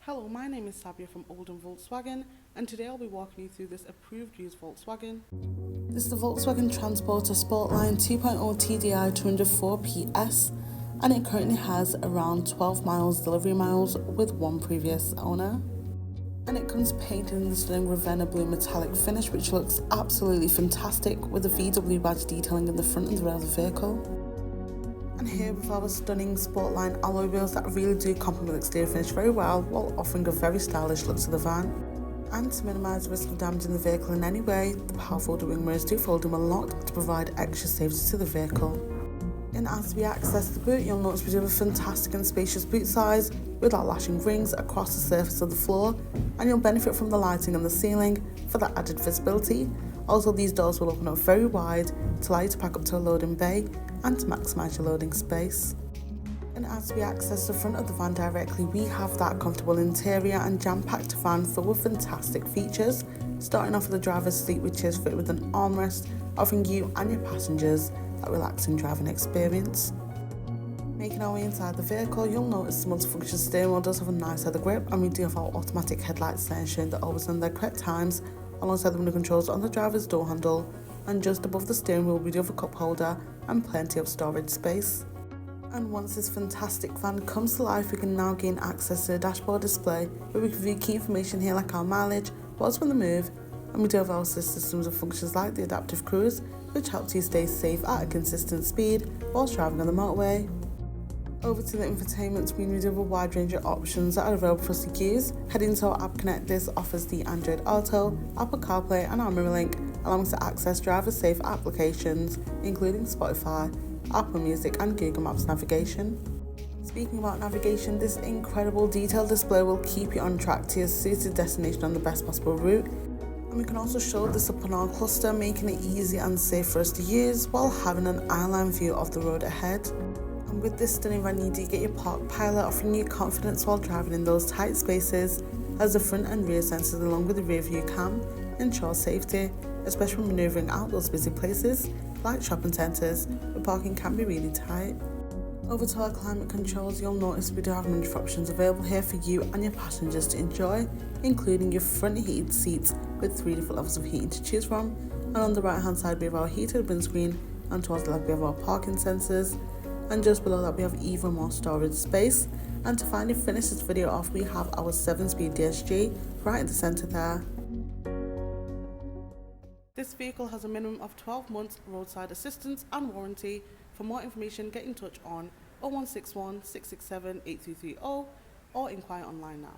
Hello, my name is Sabia from Oldham Volkswagen, and today I'll be walking you through this approved used Volkswagen. This is the Volkswagen Transporter Sportline 2.0 TDI 204 PS, and it currently has around 12 miles delivery miles with one previous owner. And it comes painted in the stunning Ravenna blue metallic finish, which looks absolutely fantastic, with the VW badge detailing in the front and the rear of the vehicle. And here with our stunning Sportline alloy wheels that really do complement the exterior finish very well, while offering a very stylish look to the van. And to minimise the risk of damaging the vehicle in any way, the power folding wing mirrors do fold in a lot to provide extra safety to the vehicle. And as we access the boot, you'll notice we do have a fantastic and spacious boot size with our lashing rings across the surface of the floor, and you'll benefit from the lighting on the ceiling for that added visibility. Also, these doors will open up very wide to allow you to pack up to a loading bay and to maximise your loading space. And as we access the front of the van directly, we have that comfortable interior and jam-packed van filled with fantastic features, starting off with the driver's seat, which is fitted with an armrest, offering you and your passengers that relaxing driving experience. Making our way inside the vehicle, you'll notice the multifunction steering wheel does have a nice leather grip, and we do have our automatic headlights there ensuring they're always on their correct times, alongside the window controls on the driver's door handle, and just above the steering wheel we do have a cup holder and plenty of storage space. And once this fantastic van comes to life, we can now gain access to the dashboard display, where we can view key information here like our mileage, what's on the move, and we do have our assist systems and functions like the adaptive cruise, which helps you stay safe at a consistent speed whilst driving on the motorway. Over to the infotainment screen, we do have a wide range of options that are available for us to use. Heading to our App Connect, this offers the Android Auto, Apple CarPlay and our MirrorLink, allowing us to access driver-safe applications including Spotify, Apple Music and Google Maps navigation. Speaking about navigation, this incredible detailed display will keep you on track to your suited destination on the best possible route. And we can also show this up on our cluster, making it easy and safe for us to use while having an eye-line view of the road ahead. And with this stunning van, you do get your park pilot, offering you confidence while driving in those tight spaces, as the front and rear sensors along with the rear view cam ensure safety, especially when manoeuvring out those busy places like shopping centres where parking can be really tight. Over to our climate controls, you'll notice we do have a range of options available here for you and your passengers to enjoy, including your front heated seats with 3 different levels of heating to choose from, and on the right hand side we have our heated windscreen, and towards the left we have our parking sensors, and just below that we have even more storage space. And to finally finish this video off, we have our 7-speed DSG right in the centre there. This vehicle has a minimum of 12 months roadside assistance and warranty. For more information, get in touch on 0161 667 8330 or inquire online now.